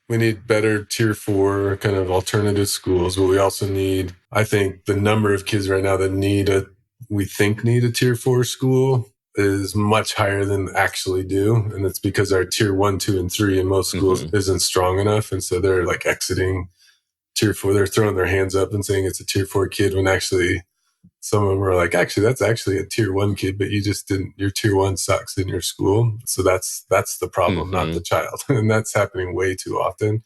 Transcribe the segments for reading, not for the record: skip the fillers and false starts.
better tier 4 kind of alternative schools, but we also need, I think the number of kids right now that need a tier 4 school is much higher than actually do. And it's because our tier 1, 2, and 3 in most schools isn't strong enough. And so they're like exiting tier 4. They're throwing their hands up and saying it's a tier 4 kid when actually some of them are like, actually, that's actually a tier 1 kid, but your tier 1 sucks in your school. So that's the problem, not the child. And that's happening way too often.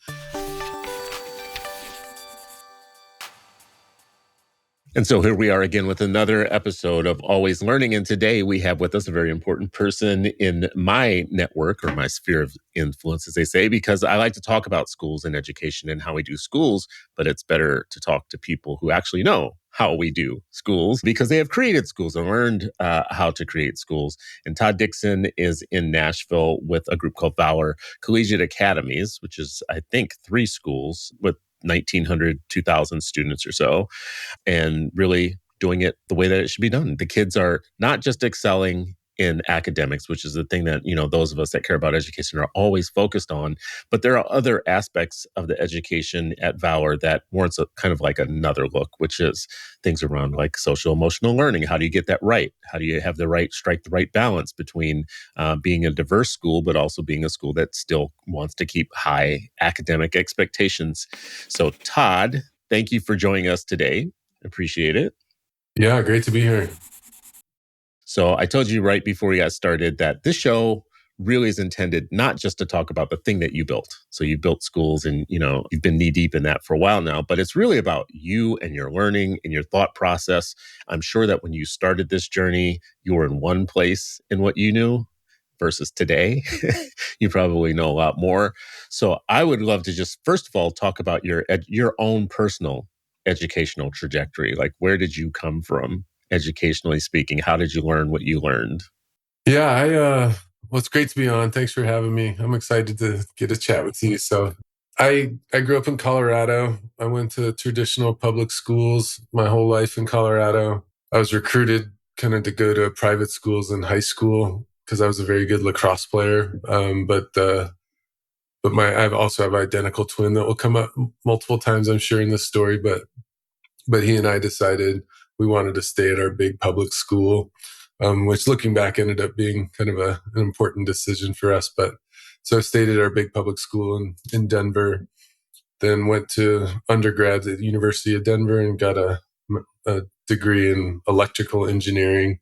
And so here we are again with another episode of Always Learning. And today we have with us a very important person in my network or my sphere of influence, as they say, because I like to talk about schools and education and how we do schools, but it's better to talk to people who actually know how we do schools because they have created schools and learned how to create schools. And Todd Dickson is in Nashville with a group called Valor Collegiate Academies, which is, I think, 3 schools with 1,900, 2,000 students or so, and really doing it the way that it should be done. The kids are not just excelling in academics, which is the thing that, those of us that care about education are always focused on, but there are other aspects of the education at Valor that warrants a kind of like another look, which is things around like social emotional learning. How do you get that right? How do you have strike the right balance between being a diverse school, but also being a school that still wants to keep high academic expectations? So Todd, thank you for joining us today. Appreciate it. Yeah, great to be here. So I told you right before we got started that this show really is intended not just to talk about the thing that you built. So you built schools and, you've been knee deep in that for a while now, but it's really about you and your learning and your thought process. I'm sure that when you started this journey, you were in one place in what you knew versus today. You probably know a lot more. So I would love to just, first of all, talk about your own personal educational trajectory. Like, where did you come from? Educationally speaking, how did you learn what you learned? Yeah, well, it's great to be on. Thanks for having me. I'm excited to get a chat with you. So I grew up in Colorado. I went to traditional public schools my whole life in Colorado. I was recruited kind of to go to private schools in high school because I was a very good lacrosse player. But I also have an identical twin that will come up multiple times, I'm sure, in this story. But he and I decided we wanted to stay at our big public school, which looking back ended up being kind of an important decision for us. But so I stayed at our big public school in Denver, then went to undergrad at the University of Denver and got a degree in electrical engineering.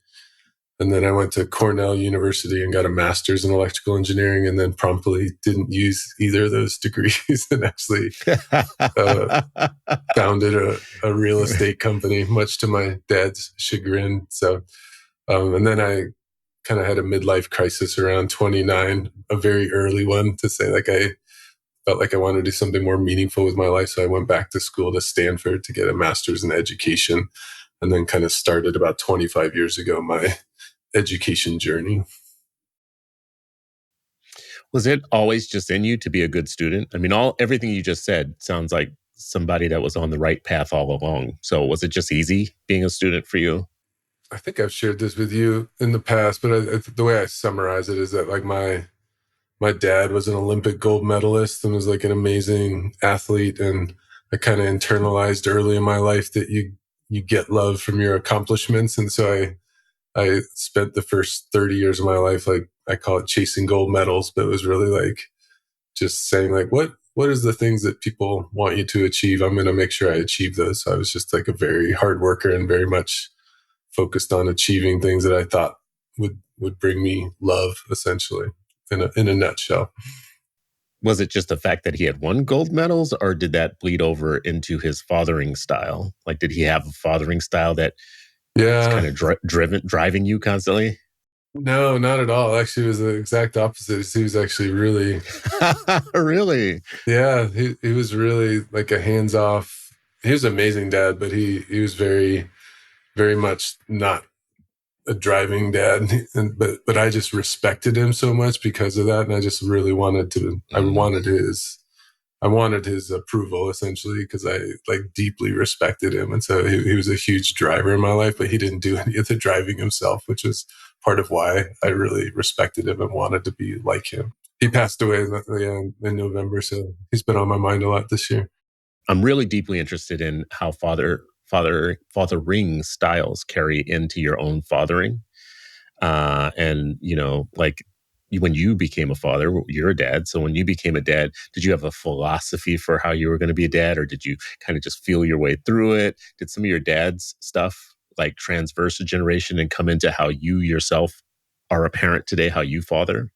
And then I went to Cornell University and got a master's in electrical engineering, and then promptly didn't use either of those degrees and actually founded a real estate company, much to my dad's chagrin. So, and then I kind of had a midlife crisis around 29, a very early one, to say like I felt like I wanted to do something more meaningful with my life. So I went back to school to Stanford to get a master's in education, and then kind of started about 25 years ago my education journey. Was it always just in you to be a good student? I mean, everything you just said sounds like somebody that was on the right path all along. So was it just easy being a student for you? I think I've shared this with you in the past, but the way I summarize it is that like my dad was an Olympic gold medalist and was like an amazing athlete, and I kind of internalized early in my life that you get love from your accomplishments, and so I spent the first 30 years of my life, like I call it chasing gold medals, but it was really like just saying like, what is the things that people want you to achieve? I'm going to make sure I achieve those. So I was just like a very hard worker and very much focused on achieving things that I thought would bring me love, essentially, in a nutshell. Was it just the fact that he had won gold medals, or did that bleed over into his fathering style? Like, did he have a fathering style that is kind of driving you constantly? No, not at all. Actually, it was the exact opposite. He was actually really, really, yeah. He was really like a hands off. He was an amazing dad, but he was very, very much not a driving dad. But I just respected him so much because of that, and I just really wanted to. I wanted his approval, essentially, because I like deeply respected him. And so he was a huge driver in my life, but he didn't do any of the driving himself, which is part of why I really respected him and wanted to be like him. He passed away in November, so he's been on my mind a lot this year. I'm really deeply interested in how fathering styles carry into your own fathering. And like when you became a father, you're a dad. So when you became a dad, did you have a philosophy for how you were going to be a dad, or did you kind of just feel your way through it? Did some of your dad's stuff like transverse a generation and come into how you yourself are a parent today, how you father?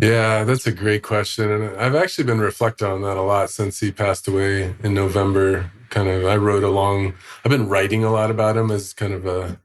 Yeah, that's a great question. And I've actually been reflecting on that a lot since he passed away in November. I've been writing a lot about him as kind of a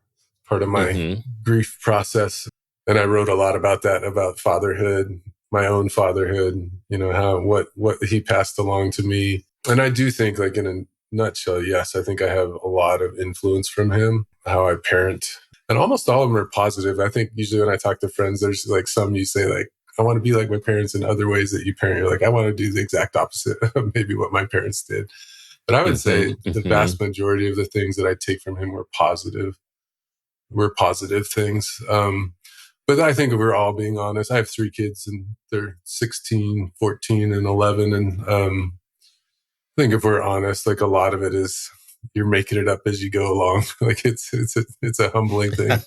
part of my Mm-hmm. grief process. And I wrote a lot about that, about fatherhood, my own fatherhood, what he passed along to me. And I do think, like, in a nutshell, yes, I think I have a lot of influence from him, how I parent. And almost all of them are positive. I think usually when I talk to friends, there's like some you say, like, I want to be like my parents in other ways that you parent. You're like, I want to do the exact opposite of maybe what my parents did. But I would Mm-hmm. say the Mm-hmm. vast majority of the things that I take from him were positive things. But I think if we're all being honest, I have 3 kids and they're 16, 14, and 11. And I think if we're honest, like, a lot of it is you're making it up as you go along. Like, it's a humbling thing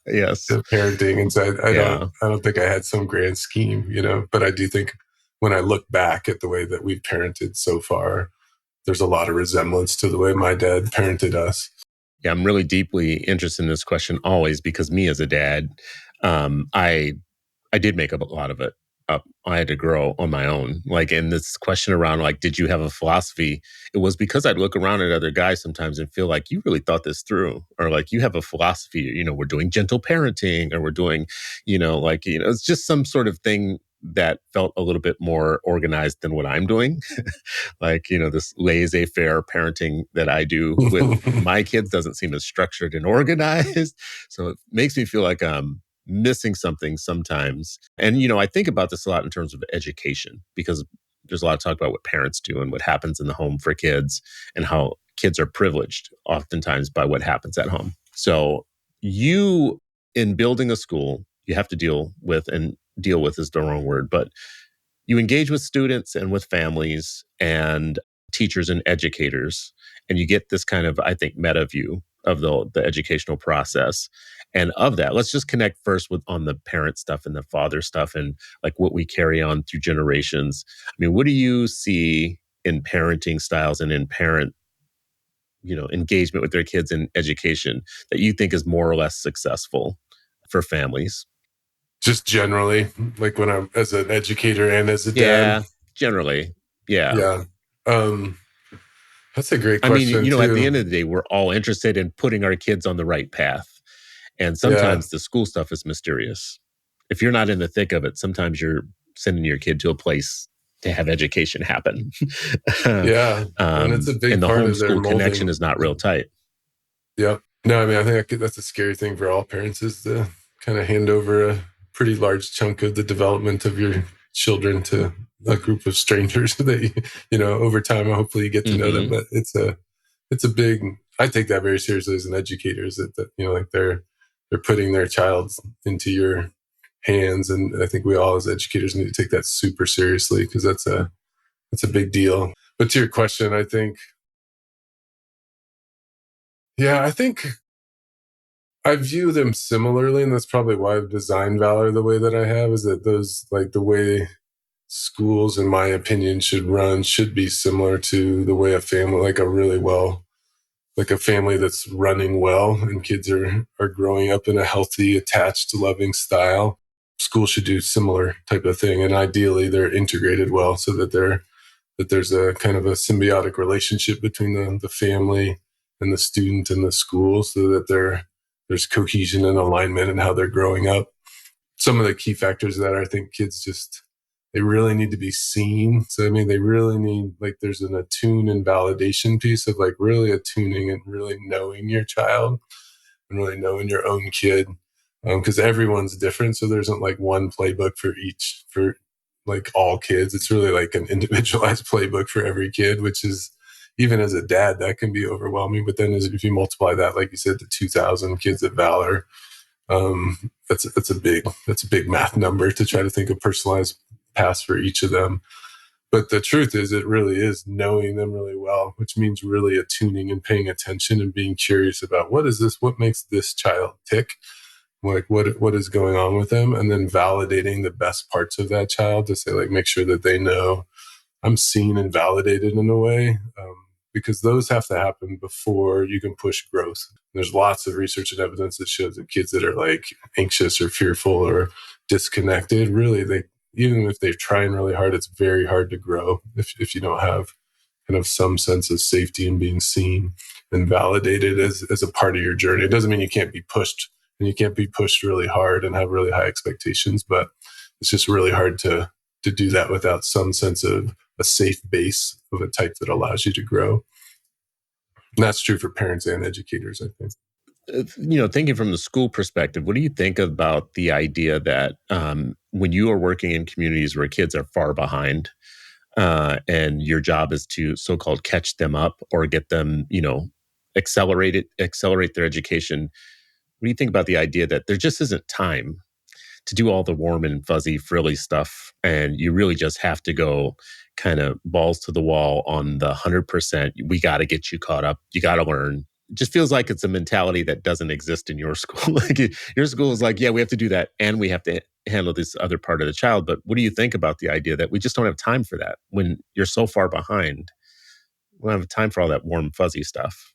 Yes. of parenting. And so Yeah. I don't think I had some grand scheme, but I do think when I look back at the way that we've parented so far, there's a lot of resemblance to the way my dad parented us. Yeah, I'm really deeply interested in this question always because me as a dad, I did make up a lot of it up. I had to grow on my own. Like, in this question around, like, did you have a philosophy? It was because I'd look around at other guys sometimes and feel like you really thought this through, or like you have a philosophy. We're doing gentle parenting, or we're doing, it's just some sort of thing that felt a little bit more organized than what I'm doing. Like, this laissez-faire parenting that I do with my kids doesn't seem as structured and organized. So it makes me feel like I'm missing something sometimes. And, I think about this a lot in terms of education, because there's a lot of talk about what parents do and what happens in the home for kids, and how kids are privileged oftentimes by what happens at home. So you, in building a school, you have to deal with is the wrong word, but you engage with students and with families and teachers and educators, and you get this kind of, I think, meta view of the educational process. And of that, let's just connect first with on the parent stuff and the father stuff, and like what we carry on through generations. I mean, what do you see in parenting styles and in parent, engagement with their kids in education that you think is more or less successful for families? Just generally, like, when I'm as an educator and as a dad. Yeah, generally. Yeah. Yeah. Um, that's a great I mean, question at the too. end of the day, we're all interested in putting our kids on the right path. And Yeah. sometimes the school stuff is mysterious. If you're not in the thick of it, sometimes you're sending your kid to a place to have education happen. Yeah. And it's a big And the part of their homeschool connection molding. is not real tight. Yeah. No, I mean, I think that's a scary thing for all parents, is to kind of hand over a pretty large chunk of the development of your children to a group of strangers that over time, hopefully you get to know them. Hmm. But it's a big, I take that very seriously as an educator, is that, like, they're putting their child into your hands. And I think we all as educators need to take that super seriously, because that's a big deal. But to your question, I think I view them similarly, and that's probably why I've designed Valor the way that I have, is that those, like, the way schools, in my opinion, should be similar to the way a family, like a family that's running well and kids are growing up in a healthy, attached, loving style. School should do similar type of thing. And ideally they're integrated well, so that there's a kind of a symbiotic relationship between the family and the student and the school, so that there's cohesion and alignment in how they're growing up. Some of the key factors that I think kids they really need to be seen. So, I mean, they really need, like, there's an attune and validation piece of, like, really attuning and really knowing your child and really knowing your own kid. Because everyone's different. So there isn't like one playbook for like all kids. It's really like an individualized playbook for every kid, which is, even as a dad, that can be overwhelming. But then if you multiply that, like you said, the 2,000 kids at Valor, That's a big math number to try to think of personalized paths for each of them. But the truth is, it really is knowing them really well, which means really attuning and paying attention and being curious about what makes this child tick, like what is going on with them, and then validating the best parts of that child to say, like, make sure that they know I'm seen and validated in a way, because those have to happen before you can push growth. There's lots of research and evidence that shows that kids that are like anxious or fearful or disconnected, really, they, even if they're trying really hard, it's very hard to grow if you don't have kind of some sense of safety and being seen and validated as a part of your journey. It doesn't mean you can't be pushed, and you can't be pushed really hard and have really high expectations, but it's just really hard to do that without some sense of a safe base of a type that allows you to grow. And that's true for parents and educators, I think. Thinking from the school perspective, what do you think about the idea that when you are working in communities where kids are far behind, and your job is to so-called catch them up or get them, accelerate their education? What do you think about the idea that there just isn't time to do all the warm and fuzzy, frilly stuff, and you really just have to go kind of balls to the wall on the 100%? We got to get you caught up. You got to learn. It just feels like it's a mentality that doesn't exist in your school. Like your school is like, yeah, we have to do that, and we have to handle this other part of the child. But what do you think about the idea that we just don't have time for that when you're so far behind? We don't have time for all that warm, fuzzy stuff.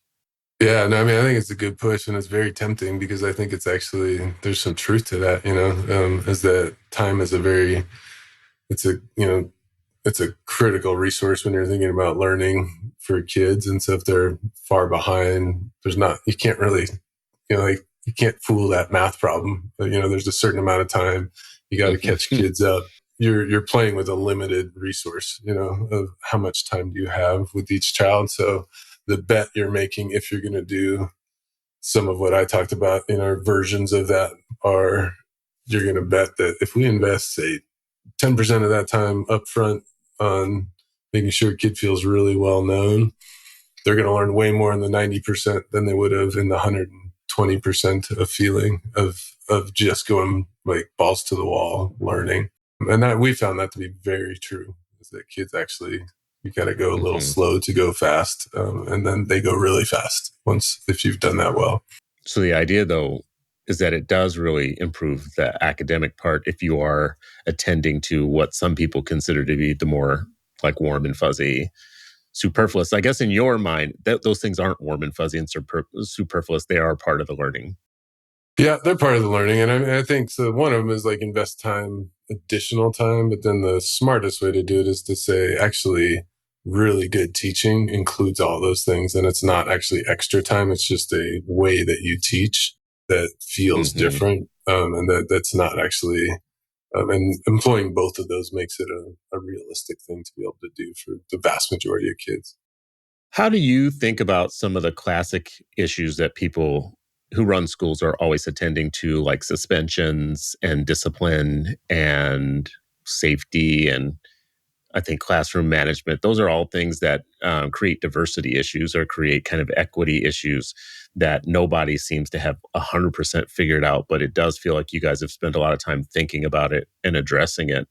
Yeah, no, I mean, I think it's a good push, and it's very tempting because I think it's actually, there's some truth to that, is that time is it's a, it's a critical resource when you're thinking about learning for kids. And so if they're far behind, you can't really, like, you can't fool that math problem. But, there's a certain amount of time you got to catch kids up. You're playing with a limited resource, of how much time do you have with each child. So the bet you're making, if you're going to do some of what I talked about in our versions of that, are you're going to bet that if we invest, say, 10% of that time up front on making sure a kid feels really well known, they're going to learn way more in the 90% than they would have in the 120% of feeling of just going like balls to the wall learning. And that we found that to be very true, is that kids actually, you got to go a little slow to go fast, and then they go really fast once, if you've done that well. So the idea, though, is that it does really improve the academic part if you are attending to what some people consider to be the more like warm and fuzzy, superfluous. I guess in your mind, those things aren't warm and fuzzy and superfluous. They are part of the learning. Yeah, they're part of the learning. And I mean, I think so. One of them is like invest time, additional time. But then the smartest way to do it is to say, actually, really good teaching includes all those things. And it's not actually extra time. It's just a way that you teach that feels different. And that's not actually, and employing both of those makes it a realistic thing to be able to do for the vast majority of kids. How do you think about some of the classic issues that people who run schools are always attending to, like suspensions and discipline and safety and I think classroom management? Those are all things that create diversity issues or create kind of equity issues that nobody seems to have 100% figured out. But it does feel like you guys have spent a lot of time thinking about it and addressing it.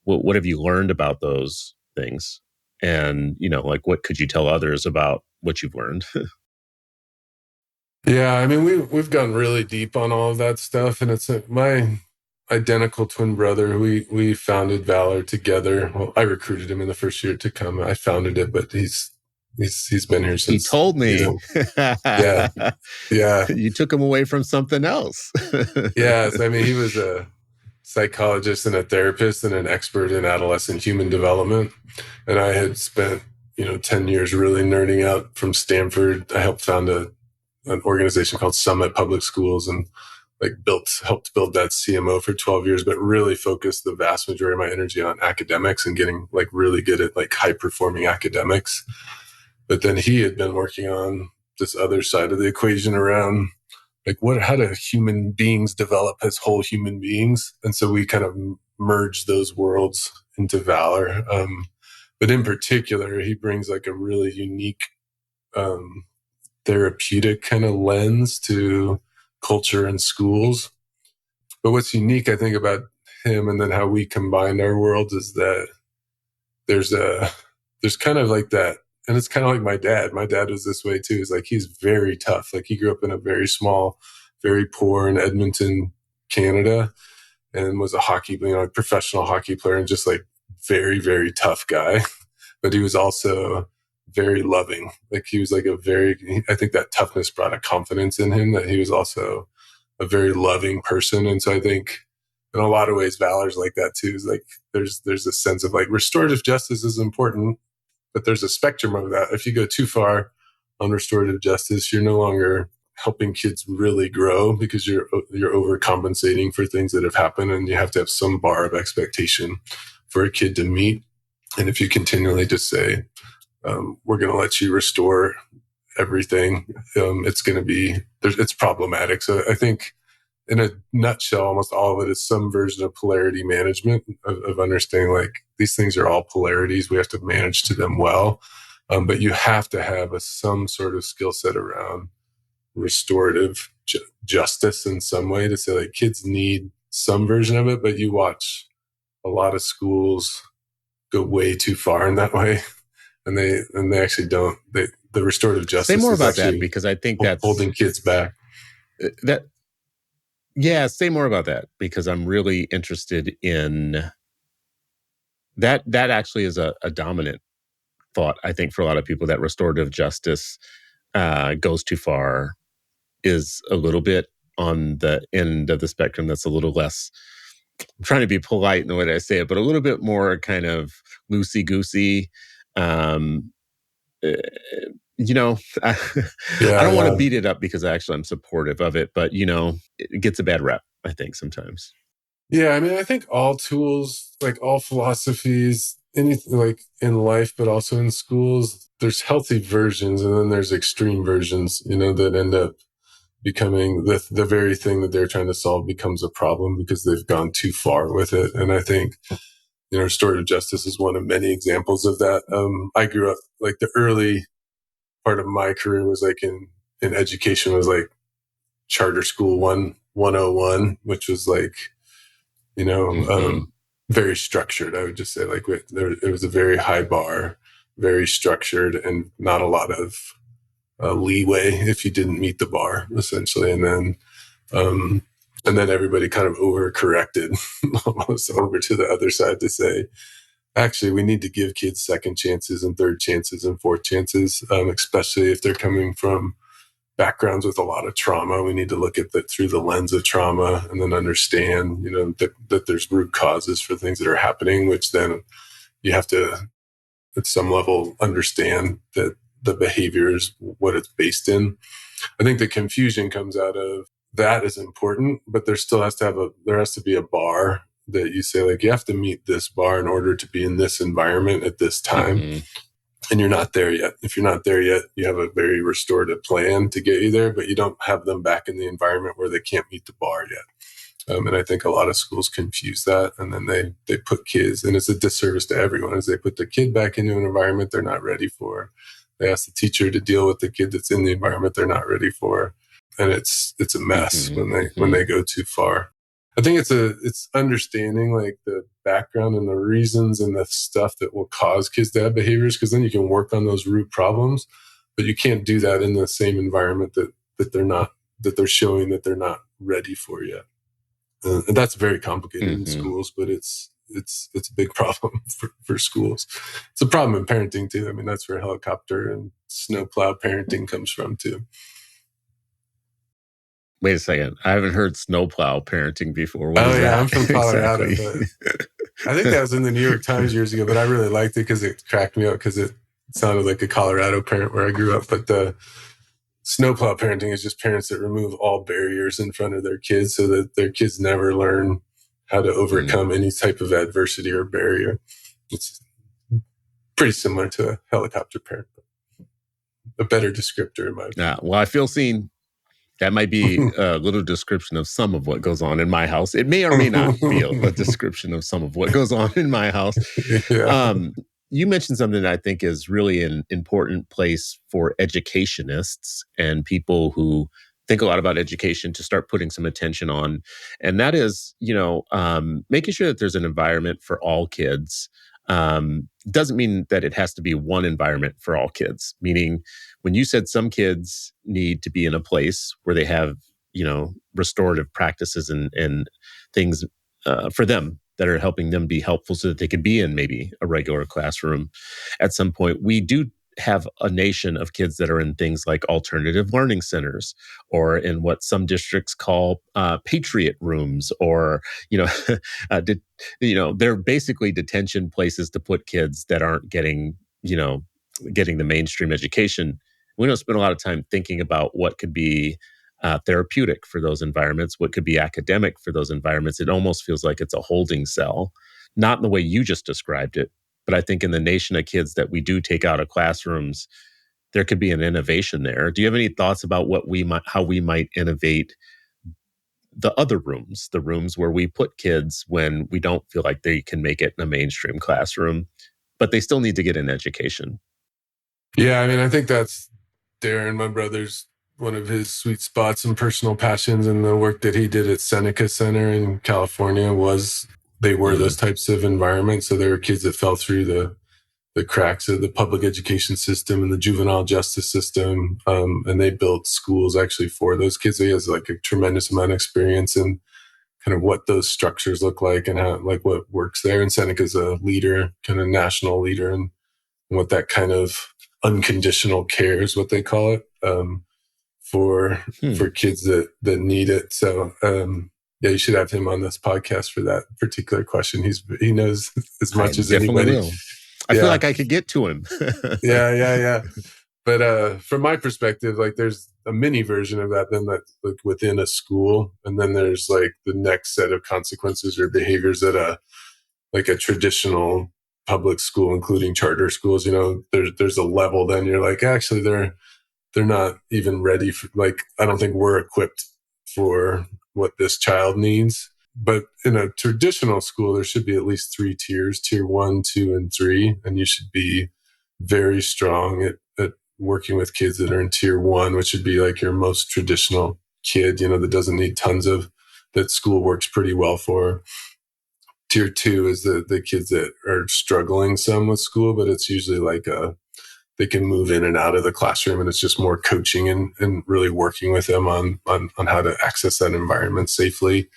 What have you learned about those things? And, like what could you tell others about what you've learned? Yeah, I mean, we've gone really deep on all of that stuff, and it's my identical twin brother. We founded Valor together. Well, I recruited him in the first year to come. I founded it, but he's been here He since. told me. Yeah, yeah, You took him away from something else. yeah. So, I mean, he was a psychologist and a therapist and an expert in adolescent human development, and I had spent 10 years really nerding out from Stanford. I helped found an organization called Summit Public Schools, and like helped build that CMO for 12 years, but really focused the vast majority of my energy on academics and getting like really good at like high performing academics. But then he had been working on this other side of the equation around like how do human beings develop as whole human beings? And so we kind of merged those worlds into Valor. But in particular, he brings like a really unique therapeutic kind of lens to culture and schools. But what's unique, I think, about him and then how we combined our worlds is that there's a there's kind of like that, and it's kind of like my dad. My dad was this way too. Is like he's very tough. Like he grew up in a very small, very poor in Edmonton, Canada, and was a hockey, professional hockey player, and just like very, very tough guy. But he was also very loving. Like he was like I think that toughness brought a confidence in him that he was also a very loving person. And so I think in a lot of ways, Valor's like that too. Is like there's a sense of like restorative justice is important, but there's a spectrum of that. If you go too far on restorative justice, you're no longer helping kids really grow because you're overcompensating for things that have happened, and you have to have some bar of expectation for a kid to meet. And if you continually just say, we're going to let you restore everything, it's problematic. So I think in a nutshell, almost all of it is some version of polarity management, of understanding like these things are all polarities. We have to manage to them well. But you have to have some sort of skill set around restorative justice in some way to say like kids need some version of it, but you watch a lot of schools go way too far in that way. And they actually don't. The restorative Say justice more is about that, actually because I think that's holding kids back. that. Yeah, say more about that, because I'm really interested in that. That actually is a dominant thought, I think, for a lot of people, that restorative justice goes too far, is a little bit on the end of the spectrum that's a little less, I'm trying to be polite in the way that I say it, but a little bit more kind of loosey goosey. Um, uh, I, I Yeah, don't want to yeah. beat it up because actually I'm supportive of it, but it gets a bad rep, I think, sometimes. Yeah, I mean, I think all tools, like all philosophies, anything like in life, but also in schools, there's healthy versions and then there's extreme versions, that end up becoming the very thing that they're trying to solve becomes a problem because they've gone too far with it. And I think, restorative justice is one of many examples of that. I grew up like the early part of my career was like in education was like charter school 101, which was like, you know, Hmm. um, very structured. I would just say like it was a very high bar, very structured, and not a lot of leeway if you didn't meet the bar, essentially. Um, and then everybody kind of overcorrected almost over to the other side to say, actually, we need to give kids second chances and third chances and fourth chances, especially if they're coming from backgrounds with a lot of trauma. We need to look at that through the lens of trauma and then understand, that there's root causes for things that are happening, which then you have to, at some level, understand that the behavior is what it's based in. I think the confusion comes out of that is important, but there has to be a bar that you say like you have to meet this bar in order to be in this environment at this time, Hmm. and you're not there yet. If you're not there yet, you have a very restorative plan to get you there, but you don't have them back in the environment where they can't meet the bar yet. And I think a lot of schools confuse that, and then they put kids, and it's a disservice to everyone, as they put the kid back into an environment they're not ready for. They ask the teacher to deal with the kid that's in the environment they're not ready for, and it's a mess Hmm. when they go too far. I think it's understanding like the background and the reasons and the stuff that will cause kids to have behaviors, because then you can work on those root problems, but you can't do that in the same environment that they're showing that they're not ready for yet. And that's very complicated in Hmm. schools, but it's a big problem for schools. It's a problem in parenting too. I mean, that's where helicopter and snowplow parenting comes from too. Wait a second. I haven't heard snowplow parenting before. What Oh is yeah, I'm that from Colorado, exactly? but I think that was in the New York Times years ago. But I really liked it because it cracked me up because it sounded like a Colorado parent where I grew up. But the snowplow parenting is just parents that remove all barriers in front of their kids so that their kids never learn how to Mm. overcome any type of adversity or barrier. It's pretty similar to a helicopter parent, but a better descriptor in my opinion. Well, I feel seen. That might be a little description of some of what goes on in my house. It may or may not be a description of some of what goes on in my house. Yeah. You mentioned something that I think is really an important place for educationists and people who think a lot about education to start putting some attention on. And that is, making sure that there's an environment for all kids. Doesn't mean that it has to be one environment for all kids, meaning when you said some kids need to be in a place where they have, restorative practices and things for them that are helping them be helpful so that they could be in maybe a regular classroom at some point. We do have a nation of kids that are in things like alternative learning centers or in what some districts call patriot rooms or, they're basically detention places to put kids that aren't getting the mainstream education. We don't spend a lot of time thinking about what could be therapeutic for those environments, what could be academic for those environments. It almost feels like it's a holding cell, not in the way you just described it, but I think in the nation of kids that we do take out of classrooms, there could be an innovation there. Do you have any thoughts about how we might innovate the other rooms, the rooms where we put kids when we don't feel like they can make it in a mainstream classroom, but they still need to get an education? Yeah, I mean, I think that's Darren, my brother's, one of his sweet spots and personal passions, and the work that he did at Seneca Center in California they were those Mm. types of environments. So there were kids that fell through the cracks of the public education system and the juvenile justice system. And they built schools actually for those kids. So he has like a tremendous amount of experience in kind of what those structures look like and how, like what works there. And Seneca's a leader, kind of national leader, and what that kind of unconditional care is what they call it, for Hmm. kids that need it. So yeah, you should have him on this podcast for that particular question. He knows as I much as definitely anybody. will. I feel Yeah, like I could get to him. yeah. But from my perspective, like there's a mini version of that then that like within a school, and then there's like the next set of consequences or behaviors at a traditional public school, including charter schools. There's a level, then you're like, actually they're not even ready for, like, I don't think we're equipped for what this child needs. But in a traditional school, there should be at least 3 tiers: tier 1, 2, and 3. And you should be very strong at working with kids that are in tier 1, which would be like your most traditional kid, that doesn't need that school works pretty well for. Tier 2 is the kids that are struggling some with school, but it's usually like they can move in and out of the classroom, and it's just more coaching and really working with them on how to access that environment safely.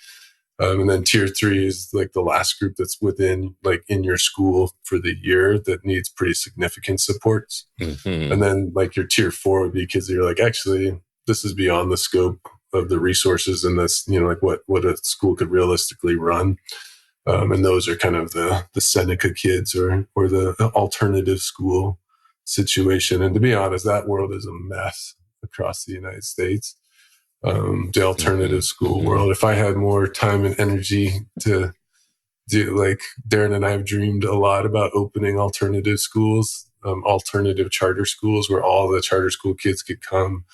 And then tier 3 is like the last group that's within, like, in your school for the year that needs pretty significant supports. And Hmm. then like your tier 4 would be kids that you're like, actually, this is beyond the scope of the resources and this, like what a school could realistically run. And those are kind of the Seneca kids or the alternative school situation. And to be honest, that world is a mess across the United States. The Hmm. alternative school Hmm. world. If I had more time and energy to do, like, Darren and I have dreamed a lot about opening alternative schools, alternative charter schools where all the charter school kids could come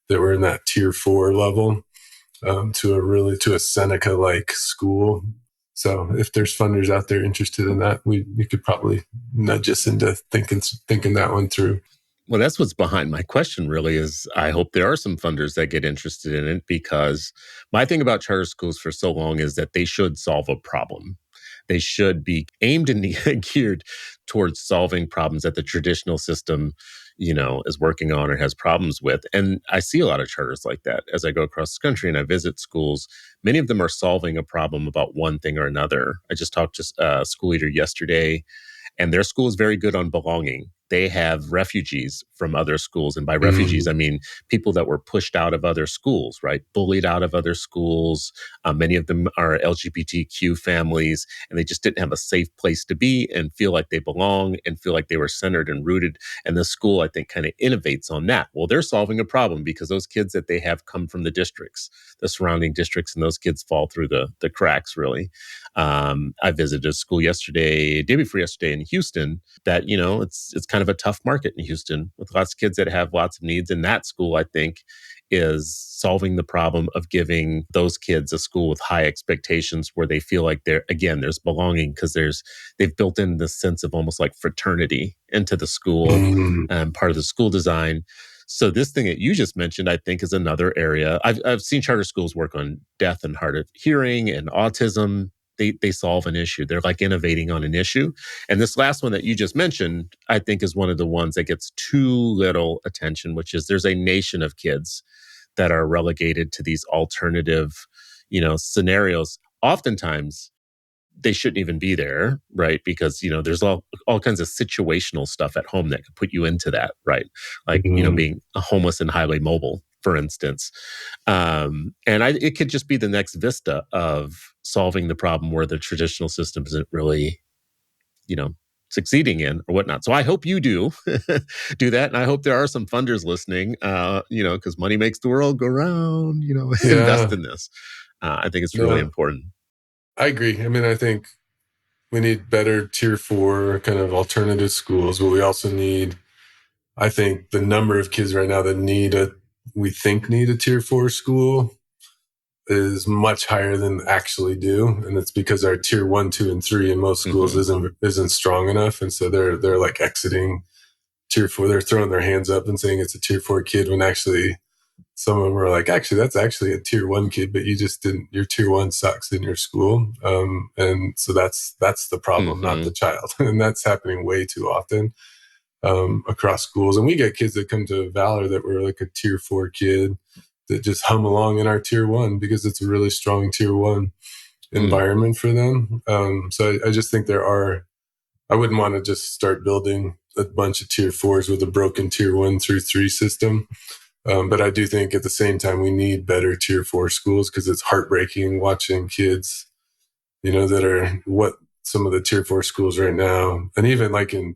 that were in that tier 4 level, to a Seneca like school. So if there's funders out there interested in that, we could probably nudge us into thinking that one through. Well, that's what's behind my question, really, is I hope there are some funders that get interested in it, because my thing about charter schools for so long is that they should solve a problem. They should be aimed and geared towards solving problems that the traditional system, is working on or has problems with. And I see a lot of charters like that as I go across the country and I visit schools. Many of them are solving a problem about one thing or another. I just talked to a school leader yesterday, and their school is very good on belonging. They have refugees from other schools. And by refugees, Mm, I mean people that were pushed out of other schools, right? Bullied out of other schools. Many of them are LGBTQ families, and they just didn't have a safe place to be and feel like they belong and feel like they were centered and rooted. And the school, I think, kind of innovates on that. Well, they're solving a problem because those kids that they have come from the districts, the surrounding districts, and those kids fall through the cracks, really. I visited a school day before yesterday in Houston that, it's kind of a tough market in Houston with lots of kids that have lots of needs. And that school, I think, is solving the problem of giving those kids a school with high expectations where they feel like there's belonging, because they've built in this sense of almost like fraternity into the school, mm, part of the school design. So this thing that you just mentioned, I think, is another area. I've seen charter schools work on deaf and hard of hearing and autism. They solve an issue. They're like innovating on an issue. And this last one that you just mentioned, I think, is one of the ones that gets too little attention, which is there's a nation of kids that are relegated to these alternative, scenarios. Oftentimes, they shouldn't even be there, right? Because, there's all kinds of situational stuff at home that could put you into that, right? Like, Mhm. being homeless and highly mobile, for instance. It could just be the next vista of solving the problem where the traditional system isn't really, you know, succeeding in or whatnot. So I hope you do do that. And I hope there are some funders listening, because money makes the world go round, invest Yeah, in this. I think it's really yeah, important. I agree. I mean, I think we need better tier four kind of alternative schools, but we also need, I think the number of kids right now that we think need a tier four school is much higher than actually do. And it's because our tier one, two, and three in most schools Hmm. isn't strong enough. And so they're like exiting tier four. They're throwing their hands up and saying it's a tier four kid when actually some of them were like, actually, that's actually a tier one kid, but you just didn't, your tier one sucks in your school. And so that's the problem, not the Hmm. child. And that's happening way too often across schools. And we get kids that come to Valor that were like a tier four kid that just hum along in our tier one because it's a really strong tier one Mm. environment for them. So I just think I wouldn't want to just start building a bunch of tier fours with a broken tier one through three system. But I do think at the same time, we need better tier four schools because it's heartbreaking watching kids, that are what some of the tier four schools right now, and even like in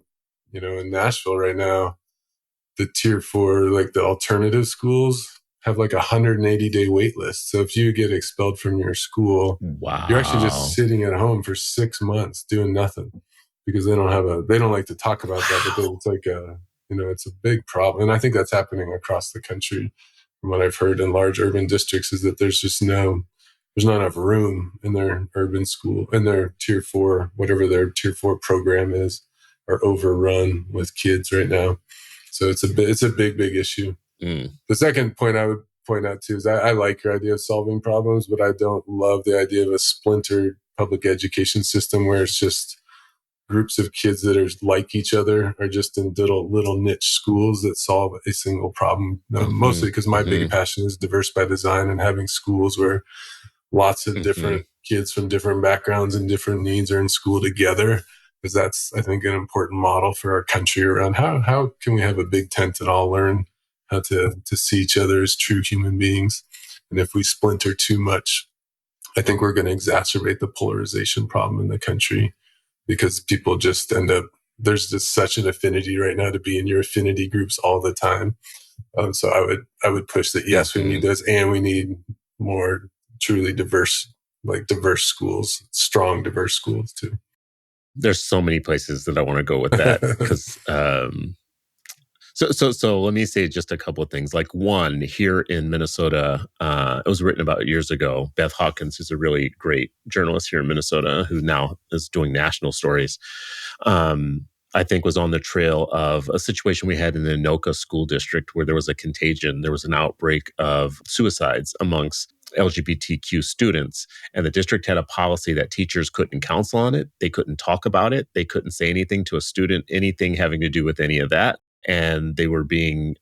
Nashville right now, the tier four, like the alternative schools have like 180-day wait list. So if you get expelled from your school, you're actually just Wow. sitting at home for 6 months doing nothing because they don't like to talk about that, but Wow. it's like it's a big problem. And I think that's happening across the country from what I've heard in large urban districts is that there's not enough room in their urban school, in their tier four, whatever their tier four program is, are overrun with kids right now. So it's a big issue. Mm. The second point I would point out too is I like your idea of solving problems, but I don't love the idea of a splintered public education system where it's just groups of kids that are like each other are just in little niche schools that solve a single problem. Hmm. Mostly because my big Hmm. passion is diverse by design and having schools where lots of Hmm. different kids from different backgrounds and different needs are in school together. Because that's, I think, an important model for our country around how can we have a big tent that all learn how to see each other as true human beings. And if we splinter too much, I think we're going to exacerbate the polarization problem in the country because people just end up, there's just such an affinity right now to be in your affinity groups all the time. So I would push that. Yes, we need Hmm. those, and we need more truly diverse, like diverse schools, strong diverse schools too. There's so many places that I want to go with that because so let me say just a couple of things. Like one, here in Minnesota, it was written about years ago. Beth Hawkins, who's a really great journalist here in Minnesota, who now is doing national stories, I think was on the trail of a situation we had in the Anoka school district where there was a contagion. There was an outbreak of suicides amongst LGBTQ students. And the district had a policy that teachers couldn't counsel on it. They couldn't talk about it. They couldn't say anything to a student, anything having to do with any of that. And they were being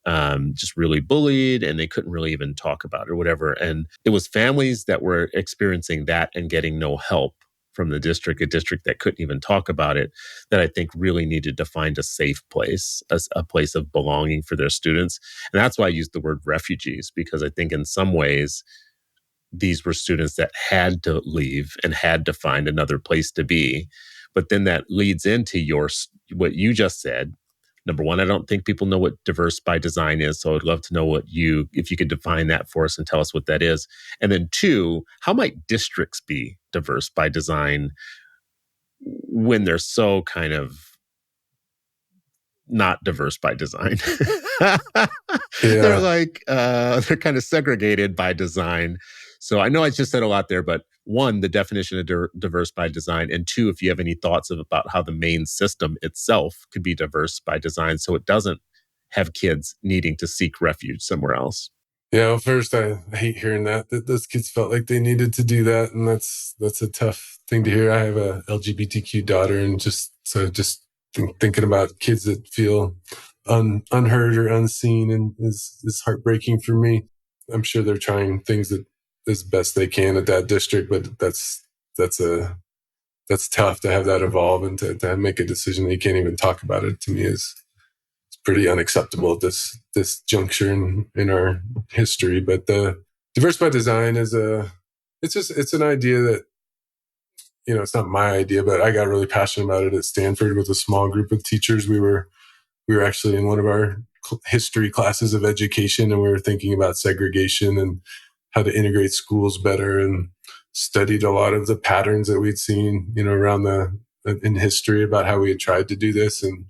just really bullied and they couldn't really even talk about it or whatever. And it was families that were experiencing that and getting no help from the district, a district that couldn't even talk about it, that I think really needed to find a safe place, a place of belonging for their students. And that's why I use the word refugees, because I think in some ways, these were students that had to leave and had to find another place to be. But then that leads into what you just said. Number one, I don't think people know what diverse by design is. So I'd love to know if you could define that for us and tell us what that is. And then two, how might districts be diverse by design when they're so kind of not diverse by design? They're Yeah, like, they're kind of segregated by design. So I know I just said a lot there, but one, the definition of diverse by design, and two, if you have any thoughts about how the main system itself could be diverse by design, so it doesn't have kids needing to seek refuge somewhere else. Yeah, well, first I hate hearing that those kids felt like they needed to do that, and that's a tough thing to hear. I have a LGBTQ daughter, and just thinking about kids that feel unheard or unseen, and is heartbreaking for me. I'm sure they're trying things that as best they can at that district, but that's a that's tough to have that evolve and to make a decision that you can't even talk about it. To me, is it's pretty unacceptable at this juncture in our history. But the diverse by design is it's an idea that, it's not my idea, but I got really passionate about it at Stanford with a small group of teachers. We were actually in one of our history classes of education, and we were thinking about segregation and how to integrate schools better, and studied a lot of the patterns that we'd seen, around in history about how we had tried to do this. And,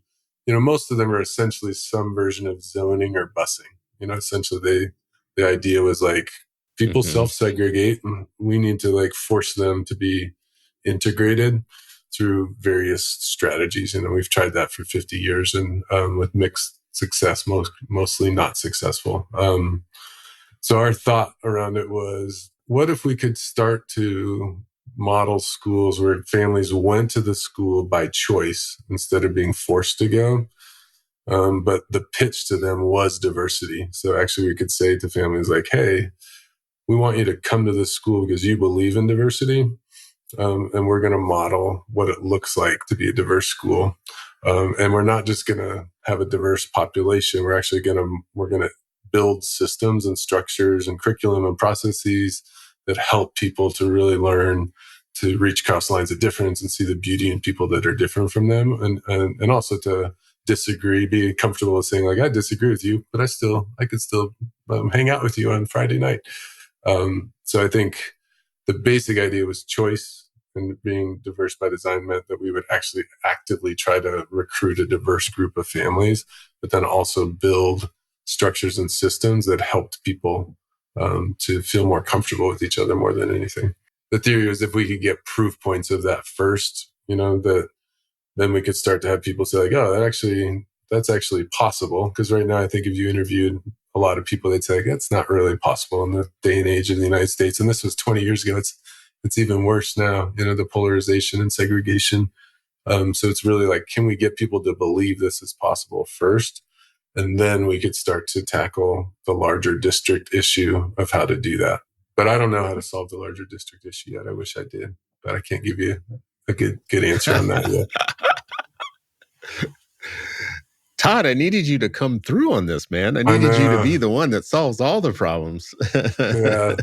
most of them are essentially some version of zoning or busing. Essentially the idea was like, people self-segregate, and we need to like force them to be integrated through various strategies. We've tried that for 50 years, and with mixed success, mostly not successful. So our thought around it was, what if we could start to model schools where families went to the school by choice instead of being forced to go? But the pitch to them was diversity. So actually we could say to families like, hey, we want you to come to this school because you believe in diversity. And we're going to model what it looks like to be a diverse school. And we're not just going to have a diverse population. We're going to build systems and structures and curriculum and processes that help people to really learn to reach across lines of difference and see the beauty in people that are different from them, and also to disagree, be comfortable with saying like, I disagree with you, but I could still hang out with you on Friday night. So I think the basic idea was choice, and being diverse by design meant that we would actually actively try to recruit a diverse group of families, but then also build structures and systems that helped people to feel more comfortable with each other more than anything. The theory was if we could get proof points of that first, that then we could start to have people say like, oh, that's actually possible. Because right now, I think if you interviewed a lot of people, they'd say like, that's not really possible in the day and age of the United States. And this was 20 years ago. It's even worse now, the polarization and segregation. So it's really like, can we get people to believe this is possible first? And then we could start to tackle the larger district issue of how to do that. But I don't know how to solve the larger district issue yet. I wish I did, but I can't give you a good answer on that yet. Todd, I needed you to come through on this, man. I needed you to be the one that solves all the problems. Yeah.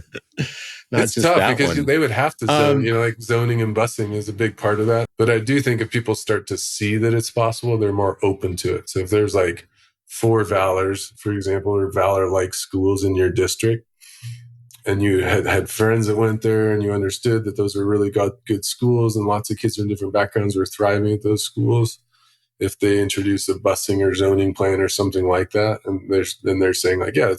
Not it's just tough that because one. they would have to zone, like zoning and busing is a big part of that. But I do think if people start to see that it's possible, they're more open to it. So if there's like 4 Valors, for example, or Valor-like schools in your district, and you had friends that went there and you understood that those were really good schools and lots of kids from different backgrounds were thriving at those schools, if they introduce a busing or zoning plan or something like that, and they're saying like, yeah,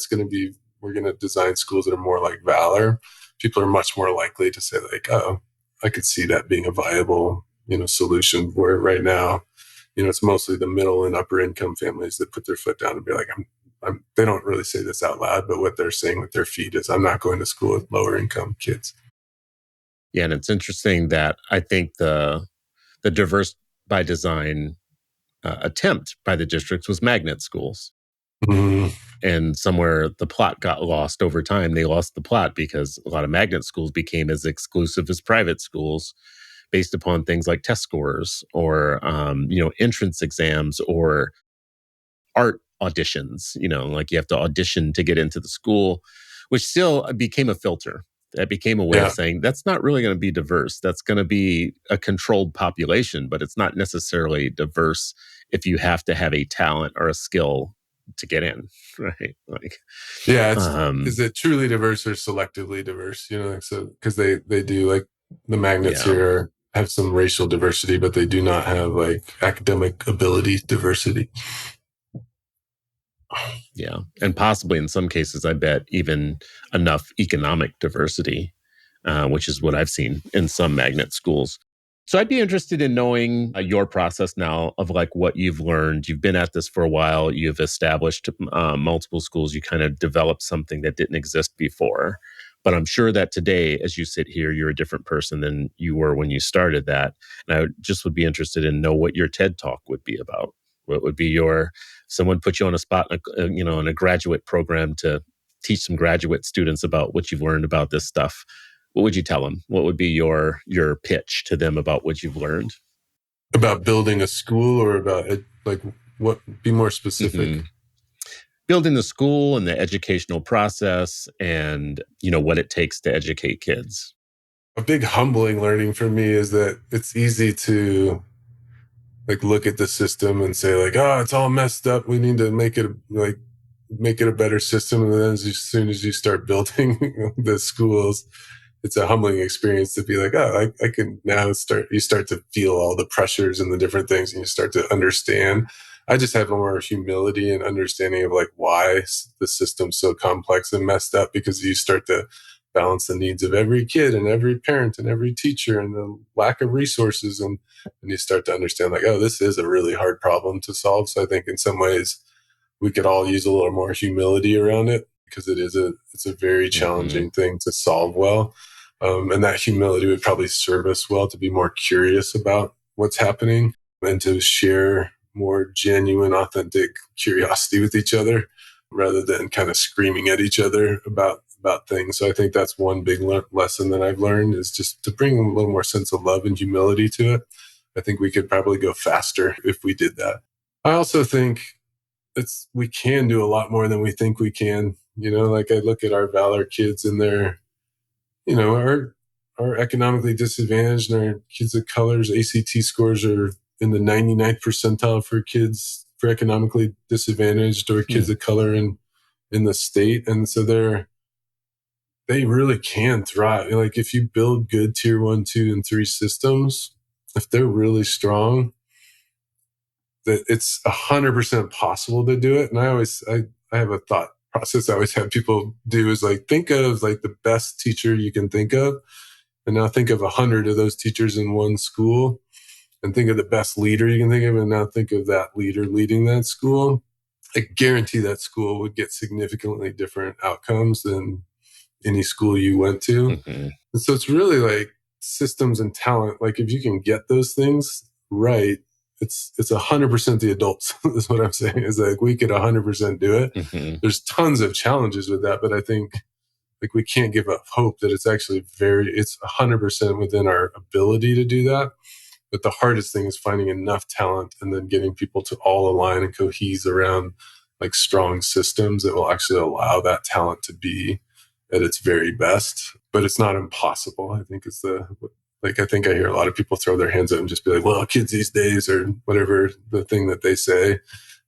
we're going to design schools that are more like Valor, people are much more likely to say like, oh, I could see that being a viable, solution. Where right now, it's mostly the middle and upper income families that put their foot down and be like, they don't really say this out loud, but what they're saying with their feet is, I'm not going to school with lower income kids. Yeah, and it's interesting that I think the diverse by design attempt by the districts was magnet schools. Mm-hmm. And somewhere the plot got lost over time. They lost the plot because a lot of magnet schools became as exclusive as private schools based upon things like test scores or, entrance exams or art auditions, like you have to audition to get into the school, which still became a filter. That became a way of saying that's not really going to be diverse. That's going to be a controlled population, but it's not necessarily diverse if you have to have a talent or a skill to get in, right? Like, is it truly diverse or selectively diverse? So because they do like the magnets here have some racial diversity, but they do not have like academic ability diversity. Yeah. And possibly in some cases, I bet even enough economic diversity, which is what I've seen in some magnet schools. So I'd be interested in knowing your process now of like what you've learned. You've been at this for a while. You've established multiple schools. You kind of developed something that didn't exist before. But I'm sure that today, as you sit here, you're a different person than you were when you started that. And I just would be interested in know what your TED Talk would be about. What would be your someone put you on a spot, in a graduate program to teach some graduate students about what you've learned about this stuff. What would you tell them? What would be your pitch to them about what you've learned? About building a school or about it, like what? Be more specific. Hmm. Building the school and the educational process, and what it takes to educate kids. A big humbling learning for me is that it's easy to like look at the system and say like, oh, it's all messed up. We need to make it a better system. And then as soon as you start building the schools, it's a humbling experience to be like, oh, I can now you start to feel all the pressures and the different things and you start to understand. I just have more humility and understanding of like why the system's so complex and messed up, because you start to balance the needs of every kid and every parent and every teacher and the lack of resources. And you start to understand like, oh, this is a really hard problem to solve. So I think in some ways we could all use a little more humility around it, because it's a very Hmm. challenging thing to solve well. And that humility would probably serve us well to be more curious about what's happening and to share more genuine, authentic curiosity with each other rather than kind of screaming at each other about things. So I think that's one big lesson that I've learned, is just to bring a little more sense of love and humility to it. I think we could probably go faster if we did that. I also think we can do a lot more than we think we can. Like I look at our Valor kids and they're, our economically disadvantaged, and our kids of color's ACT scores are in the 99th percentile for kids for economically disadvantaged or Hmm. kids of color in the state. And so they really can thrive. Like if you build good tier 1, 2, and 3 systems, if they're really strong, that it's 100% possible to do it. And I have a thought process I always have people do is like, think of like the best teacher you can think of. And now think of 100 of those teachers in one school, and think of the best leader you can think of. And now think of that leader leading that school. I guarantee that school would get significantly different outcomes than any school you went to. Hmm. And so it's really like systems and talent. Like if you can get those things right, it's 100% the adults is what I'm saying. Is like we could 100% do it. Hmm. There's tons of challenges with that, but I think like we can't give up hope that it's 100% within our ability to do that. But the hardest thing is finding enough talent and then getting people to all align and cohese around like strong systems that will actually allow that talent to be at its very best. But it's not impossible. I think I think I hear a lot of people throw their hands up and just be like, well, kids these days, or whatever the thing that they say.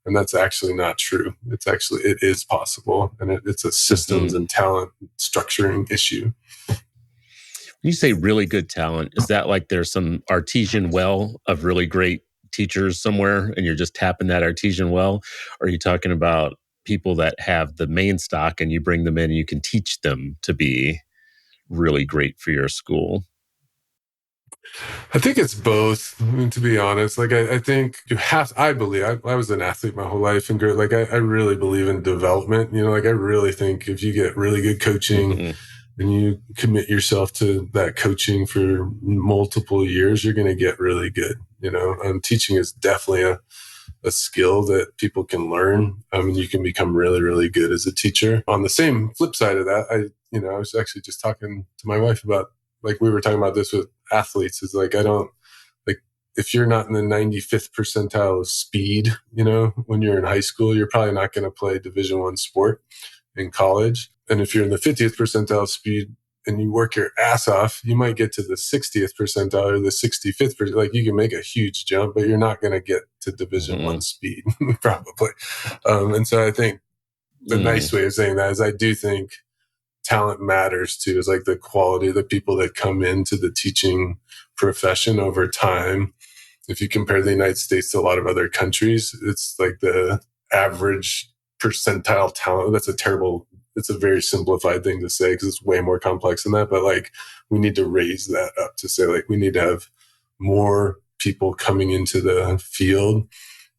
And that's actually not true. It is possible. And it's a systems Hmm. and talent structuring issue. When you say really good talent, is that like there's some artesian well of really great teachers somewhere and you're just tapping that artesian well? Or are you talking about people that have the main stock and you bring them in and you can teach them to be really great for your school? I think it's both. I mean, to be honest, like I think I believe, I was an athlete my whole life and like I really believe in development. Like I really think if you get really good coaching Hmm. and you commit yourself to that coaching for multiple years, you're going to get really good. Teaching is definitely a skill that people can learn. And you can become really, really good as a teacher. On the same flip side of that, I was actually just talking to my wife about, like, we were talking about this with athletes, is like, I don't like, if you're not in the 95th percentile of speed, when you're in high school, you're probably not going to play Division 1 sport in college. And if you're in the 50th percentile of speed and you work your ass off, you might get to the 60th percentile or the 65th percentile. Like you can make a huge jump, but you're not going to get to Division 1 Hmm. speed probably. And so I think the Mm. nice way of saying that is I do think talent matters too, is like the quality of the people that come into the teaching profession over time. If you compare the United States to a lot of other countries, it's like the average percentile talent. It's a very simplified thing to say because it's way more complex than that. But like we need to raise that up to say like we need to have more people coming into the field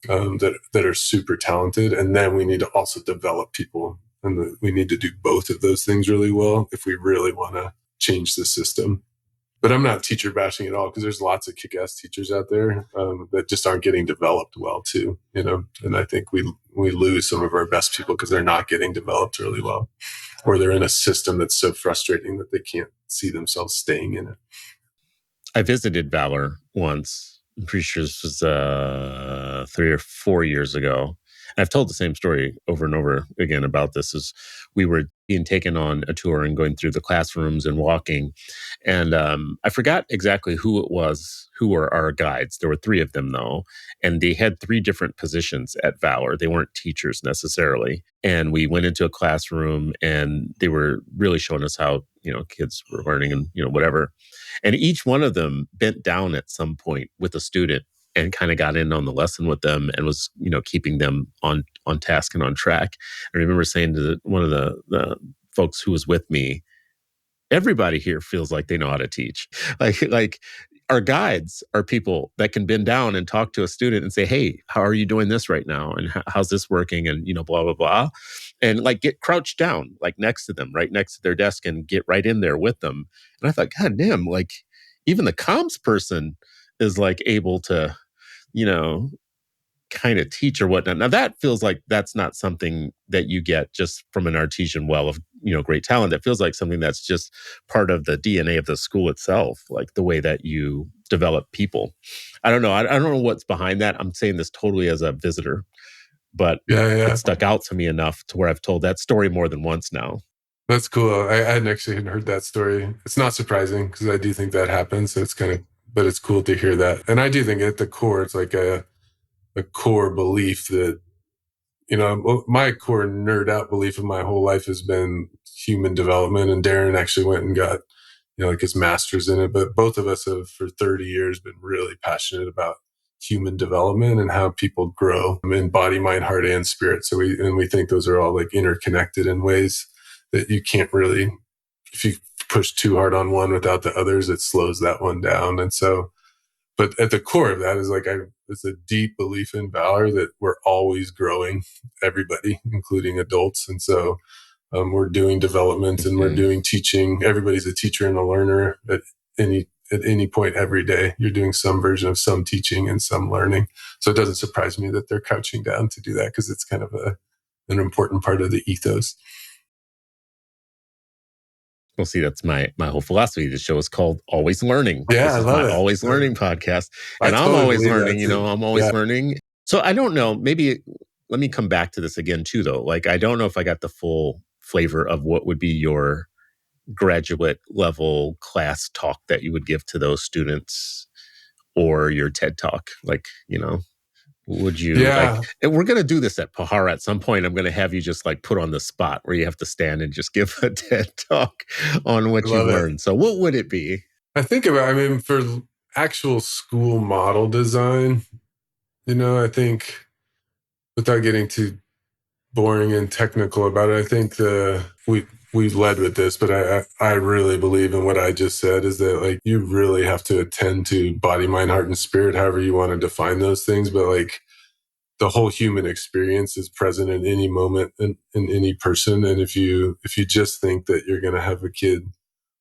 that are super talented. And then we need to also develop people. And we need to do both of those things really well if we really want to change the system. But I'm not teacher bashing at all, because there's lots of kick-ass teachers out there that just aren't getting developed well too, and I think we lose some of our best people because they're not getting developed really well, or they're in a system that's so frustrating that they can't see themselves staying in it. I visited Valor once. I'm pretty sure this was 3 or 4 years ago. And I've told the same story over and over again about this. Is we were being taken on a tour and going through the classrooms and walking, and I forgot exactly who it was who were our guides. There were 3 of them though, and they had 3 different positions at Valor. They weren't teachers necessarily. And we went into a classroom, and they were really showing us how kids were learning and whatever. And each one of them bent down at some point with a student and kind of got in on the lesson with them and was, keeping them on task and on track. I remember saying to one of the folks who was with me, everybody here feels like they know how to teach. Like our guides are people that can bend down and talk to a student and say, "Hey, how are you doing this right now? And how's this working?" And blah blah blah, and like get crouched down like next to them, right next to their desk, and get right in there with them. And I thought, God damn, like even the comms person is like able to, you know, kind of teach or whatnot. Now that feels like that's not something that you get just from an artesian well of great talent. That feels like something that's just part of the DNA of the school itself, like the way that you develop people. I don't know. I don't know what's behind that. I'm saying this totally as a visitor, but it Yeah. stuck out to me enough to where I've told that story more than once now. That's cool. I hadn't actually heard that story. It's not surprising because I do think that happens. So but it's cool to hear that. And I do think at the core, it's like a core belief that, my core nerd out belief of my whole life has been human development. And Darren actually went and got, like his master's in it. But both of us have for 30 years been really passionate about human development and how people grow in body, mind, heart, and spirit. So we think those are all like interconnected in ways that you can't really, if you push too hard on one without the others, it slows that one down. And so, but at the core of that is it's a deep belief in Valor that we're always growing, everybody, including adults. And so we're doing development and we're doing teaching. Everybody's a teacher and a learner at any point every day. You're doing some version of some teaching and some learning. So it doesn't surprise me that they're crouching down to do that, because it's kind of an important part of the ethos. Well, see, that's my whole philosophy. The show is called Always Learning. Yeah, This I is love my it. Always Learning podcast. I And I'm totally always believe that learning, too. I'm always Yeah. learning. So I don't know, maybe let me come back to this again too, though. Like, I don't know if I got the full flavor of what would be your graduate level class talk that you would give to those students, or your TED talk. Like, would you like, Yeah, and we're going to do this at Pahara at some point. I'm going to have you just like put on the spot where you have to stand and just give a TED talk on I what you've love it. learned. So what would it be? I mean, for actual school model design, I think, without getting too boring and technical about it, I think we've led with this, but I really believe in what I just said, is that like you really have to attend to body, mind, heart, and spirit, however you want to define those things. But like the whole human experience is present in any moment in any person. And if you just think that you're going to have a kid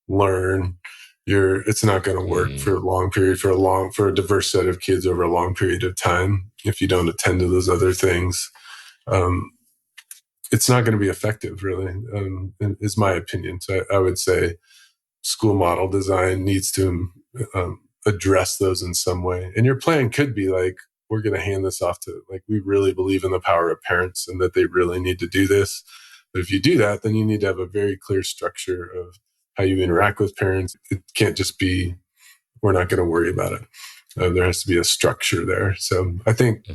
learn, it's not going to work for a long period, for a diverse set of kids over a long period of time. If you don't attend to those other things, um, it's not going to be effective, really, is my opinion. So I would say school model design needs to address those in some way. And your plan could be like, we're going to hand this off to, like, we really believe in the power of parents and that they really need to do this. But if you do that, then you need to have a very clear structure of how you interact with parents. It can't just be, we're not going to worry about it. There has to be a structure there. So I think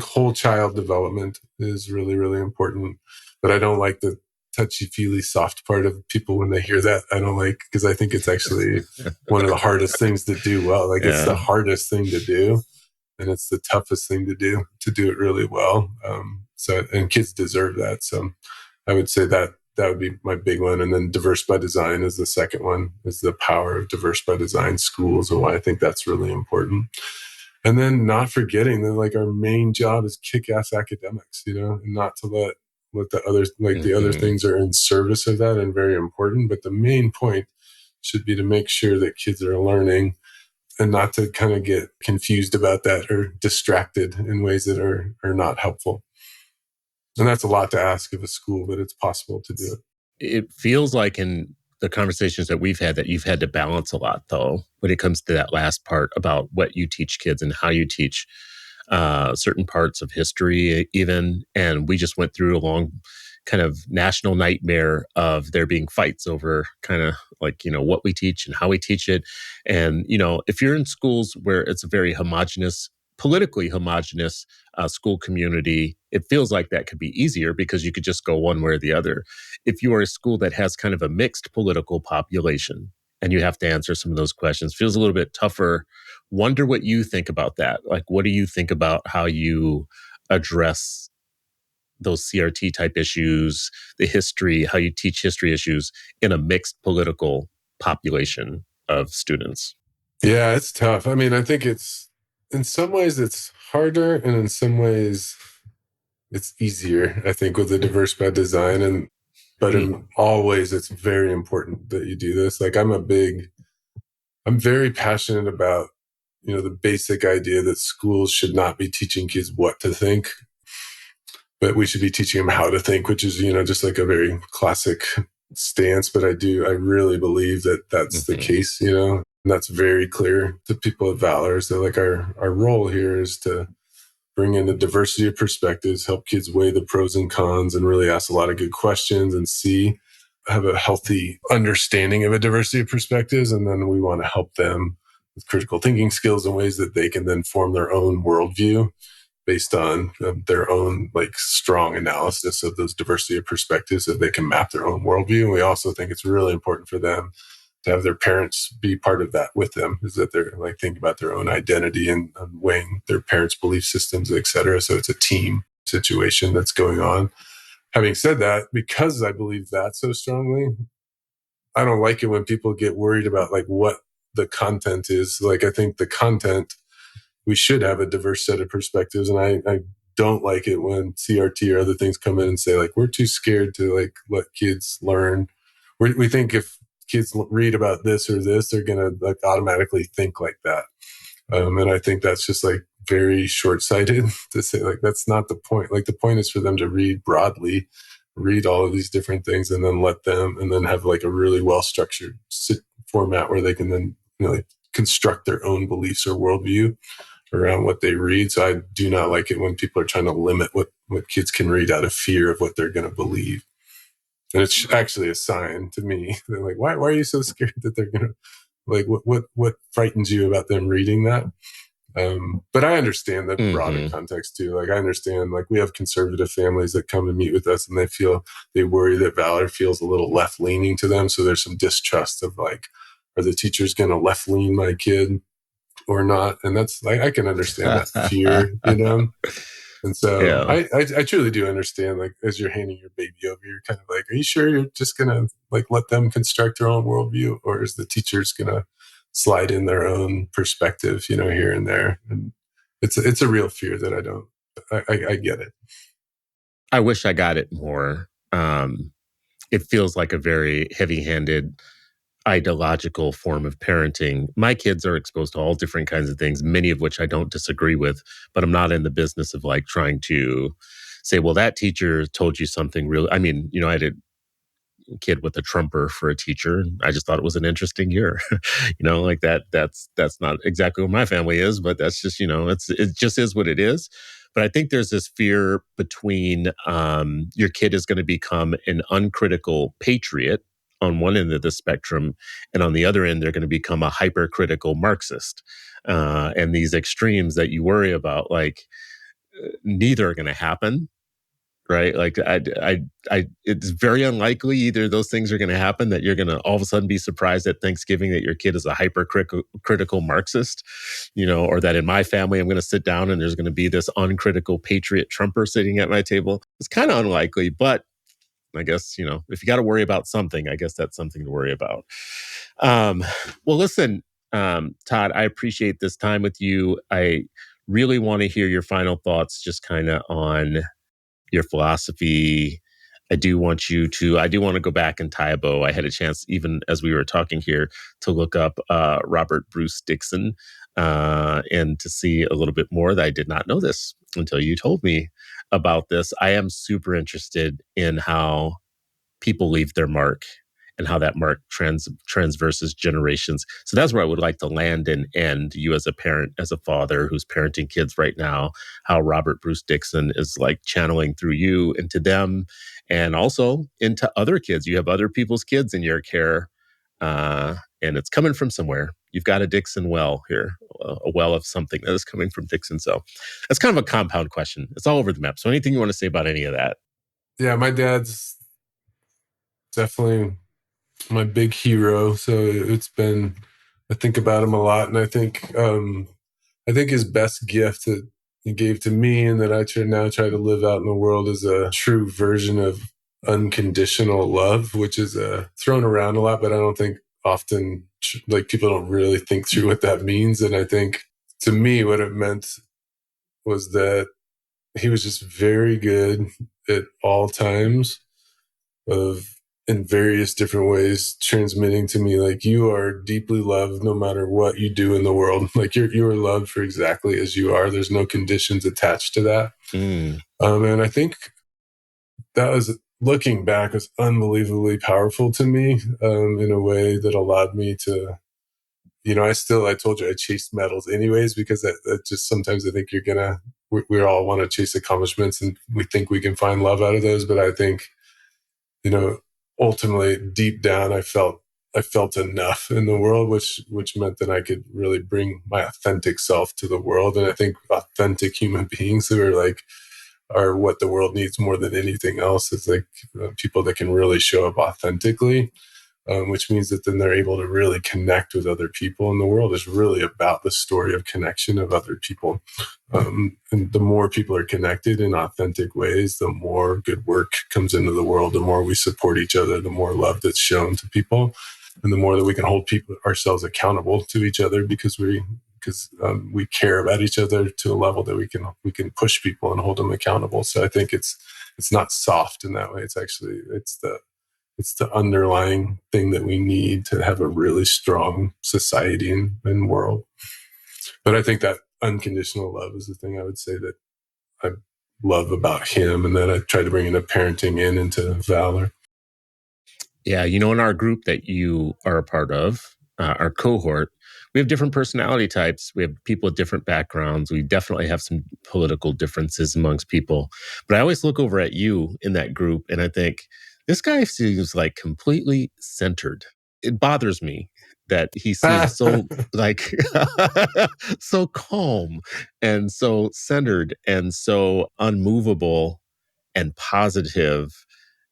whole child development is really, really important. But I don't like the touchy-feely soft part of people when they hear that. I don't like, because I think it's actually one of the hardest things to do well. Like, it's the Yeah. hardest thing to do, and it's the toughest thing to do it really well. And kids deserve that. So I would say that would be my big one. And then diverse by design is the second one, is the power of diverse by design schools and why I think that's really important. And then not forgetting that like our main job is kick-ass academics, and not to let the other the other Mm-hmm. things are in service of that and very important. But the main point should be to make sure that kids are learning and not to kind of get confused about that or distracted in ways that are not helpful. And that's a lot to ask of a school, but it's possible to do it. It feels like in the conversations that we've had that you've had to balance a lot, though, when it comes to that last part about what you teach kids and how you teach certain parts of history, even. And we just went through a long kind of national nightmare of there being fights over kind of like, what we teach and how we teach it. And, if you're in schools where it's a very homogenous, politically homogenous school community, it feels like that could be easier because you could just go one way or the other. If you are a school that has kind of a mixed political population and you have to answer some of those questions, feels a little bit tougher. Wonder what you think about that. Like, what do you think about how you address those CRT type issues, the history, how you teach history issues in a mixed political population of students? Yeah, it's tough. I mean, I think it's in some ways it's harder and in some ways it's easier, I think, with the diverse by design. But Hmm. in all ways it's very important that you do this. Like I'm very passionate about, the basic idea that schools should not be teaching kids what to think, but we should be teaching them how to think, which is, just like a very classic stance. But I really believe that that's the Hmm. case, and that's very clear to people at Valor. So like our role here is to bring in a diversity of perspectives, help kids weigh the pros and cons and really ask a lot of good questions and have a healthy understanding of a diversity of perspectives. And then we want to help them with critical thinking skills in ways that they can then form their own worldview based on their own like strong analysis of those diversity of perspectives so they can map their own worldview. And we also think it's really important for them to have their parents be part of that with them, is that they're like thinking about their own identity and weighing their parents' belief systems, et cetera. So it's a team situation that's going on. Having said that, because I believe that so strongly, I don't like it when people get worried about like what the content is. Like I think the content, we should have a diverse set of perspectives. And I don't like it when CRT or other things come in and say like, we're too scared to like let kids learn. We think if kids read about this or this, they're going to like automatically think like that. And I think that's just like very short-sighted to say like, that's not the point. Like the point is for them to read broadly, read all of these different things and then let them, and then have like a really well-structured format where they can then, like construct their own beliefs or worldview around what they read. So I do not like it when people are trying to limit what kids can read out of fear of what they're going to believe. And it's actually a sign to me. They're like, why are you so scared that they're going to like, what frightens you about them reading that? But I understand the broader Hmm. context too. Like I understand, like we have conservative families that come and meet with us and they worry that Valor feels a little left leaning to them. So there's some distrust of like, are the teachers going to left lean my kid or not? And that's like, I can understand that fear. And so Yeah. I truly do understand, like, as you're handing your baby over, you're kind of like, are you sure you're just going to like let them construct their own worldview, or is the teacher's going to slide in their own perspective, here and there? And it's a real fear that I get it. I wish I got it more. It feels like a very heavy handed ideological form of parenting. My kids are exposed to all different kinds of things, many of which I don't disagree with, but I'm not in the business of like trying to say, well, that teacher told you something real. I mean, I had a kid with a trumper for a teacher. I just thought it was an interesting year. Like that's not exactly what my family is, but that's just, it just is what it is. But I think there's this fear between your kid is going to become an uncritical patriot on one end of the spectrum, and on the other end, they're going to become a hypercritical Marxist. And these extremes that you worry about, like neither are going to happen, right? Like it's very unlikely either of those things are going to happen, that you're going to all of a sudden be surprised at Thanksgiving that your kid is a hypercritical Marxist, or that in my family, I'm going to sit down and there's going to be this uncritical patriot Trumper sitting at my table. It's kind of unlikely, but I guess, if you got to worry about something, I guess that's something to worry about. Um, well, listen, Todd, I appreciate this time with you. I really want to hear your final thoughts just kind of on your philosophy. I do want to go back and tie a bow. I had a chance, even as we were talking here, to look up Robert Bruce Dickson and to see a little bit more that I did not know this until you told me about this. I am super interested in how people leave their mark and how that mark transverses generations. So that's where I would like to land and end. You as a parent, as a father who's parenting kids right now, how Robert Bruce Dickson is like channeling through you into them and also into other kids. You have other people's kids in your care, and it's coming from somewhere. You've got a Dickson well here, a well of something that is coming from Dickson. So that's kind of a compound question. It's all over the map. So anything you want to say about any of that? Yeah, my dad's definitely my big hero. So it's been, I think about him a lot, and I think his best gift that he gave to me and that I now try to live out in the world is a true version of unconditional love, which is thrown around a lot, but I don't think often like people don't really think through what that means. And I think to me, what it meant was that he was just very good at all times of in various different ways transmitting to me like you are deeply loved no matter what you do in the world. Like you are loved for exactly as you are. There's no conditions attached to that. Mm. And I think that was, looking back, was unbelievably powerful to me, in a way that allowed me to, I told you I chased medals anyways, because that just sometimes I think we all want to chase accomplishments and we think we can find love out of those. But I think, you know, ultimately deep down, I felt enough in the world, which meant that I could really bring my authentic self to the world. And I think authentic human beings who are what the world needs more than anything else is like people that can really show up authentically, which means that then they're able to really connect with other people. And the world is really about the story of connection of other people. And the more people are connected in authentic ways, the more good work comes into the world, the more we support each other, the more love that's shown to people, and the more that we can hold people ourselves accountable to each other because we care about each other to a level that we can push people and hold them accountable. So I think it's not soft in that way. It's the underlying thing that we need to have a really strong society and world. But I think that unconditional love is the thing I would say that I love about him, and then I try to bring into parenting and into Valor. Yeah, in our group that you are a part of, our cohort, we have different personality types. We have people with different backgrounds. We definitely have some political differences amongst people. But I always look over at you in that group and I think, this guy seems like completely centered. It bothers me that he seems so like so calm and so centered and so unmovable and positive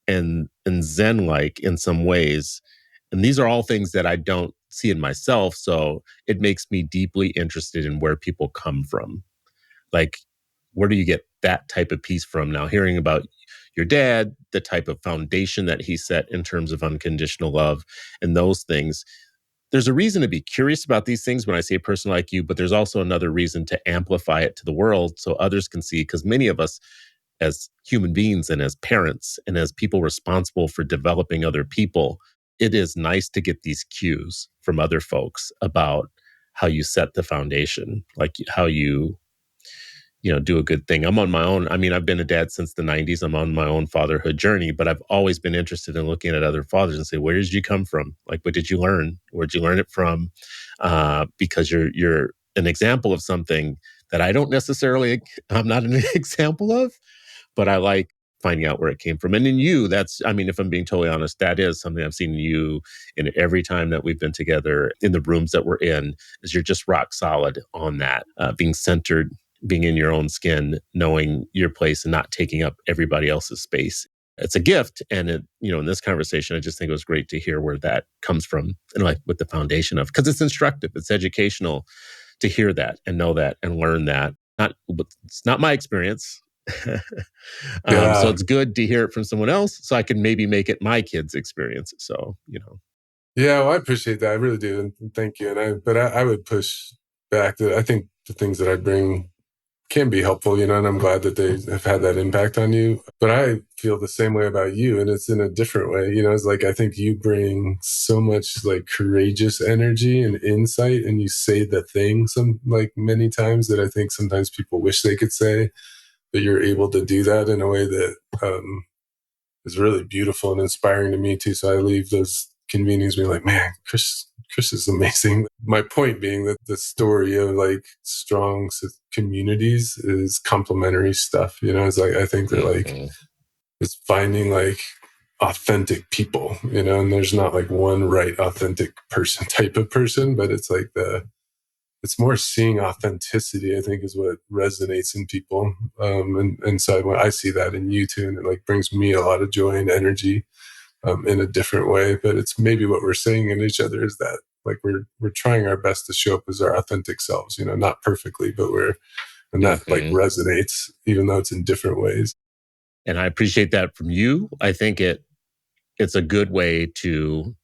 and zen like in some ways. And these are all things that I don't see in myself, so it makes me deeply interested in where people come from. Like, where do you get that type of piece from? Now, hearing about your dad, the type of foundation that he set in terms of unconditional love and those things, there's a reason to be curious about these things when I say a person like you, but there's also another reason to amplify it to the world so others can see, because many of us as human beings and as parents and as people responsible for developing other people, it is nice to get these cues from other folks about how you set the foundation, like how you do a good thing. I'm on my own. I mean, I've been a dad since the 90s. I'm on my own fatherhood journey, but I've always been interested in looking at other fathers and say, where did you come from? Like, what did you learn? Where did you learn it from? Because you're an example of something that I'm not an example of, but I like finding out where it came from. And in you, I mean, if I'm being totally honest, that is something I've seen in you in every time that we've been together in the rooms that we're in, is you're just rock solid on that, being centered, being in your own skin, knowing your place and not taking up everybody else's space. It's a gift. And in this conversation, I just think it was great to hear where that comes from and like with the foundation of, because it's instructive, it's educational to hear that and know that and learn that. It's not my experience. So Yeah. it's good to hear it from someone else so I can maybe make it my kids' experience. So, Yeah, well, I appreciate that. I really do. And thank you. But I would push back that I think the things that I bring can be helpful, and I'm glad that they have had that impact on you. But I feel the same way about you, and it's in a different way. It's like I think you bring so much like courageous energy and insight, and you say the thing some like many times that I think sometimes people wish they could say, but you're able to do that in a way that is really beautiful and inspiring to me too. So I leave those convenings being like, man, Chris is amazing. My point being that the story of like strong communities is complementary stuff. It's like I think that like Mhm. it's finding like authentic people, and there's not like one right authentic person type of person, but it's like it's more seeing authenticity, I think, is what resonates in people. And so when I see that in you too, and it like brings me a lot of joy and energy in a different way. But it's maybe what we're saying in each other is that like we're trying our best to show up as our authentic selves, not perfectly, but and that like Mhm. resonates, even though it's in different ways. And I appreciate that from you. I think it's a good way to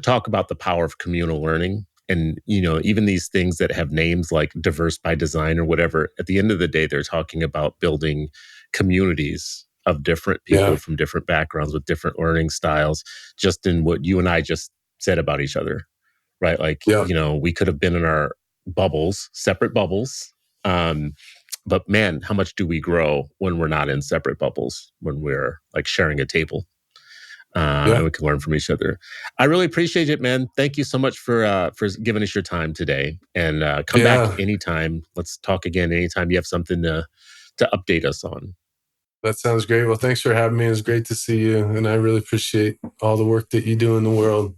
talk about the power of communal learning. And, even these things that have names like diverse by design or whatever, at the end of the day, they're talking about building communities of different people Yeah. from different backgrounds with different learning styles, just in what you and I just said about each other, right? Like, Yeah. we could have been in our bubbles, separate bubbles. Um, but man, how much do we grow when we're not in separate bubbles, when we're like sharing a table? And Yeah. we can learn from each other. I really appreciate it, man. Thank you so much for giving us your time today. And come back Yeah. anytime. Let's talk again anytime you have something to update us on. That sounds great. Well, thanks for having me. It was great to see you. And I really appreciate all the work that you do in the world.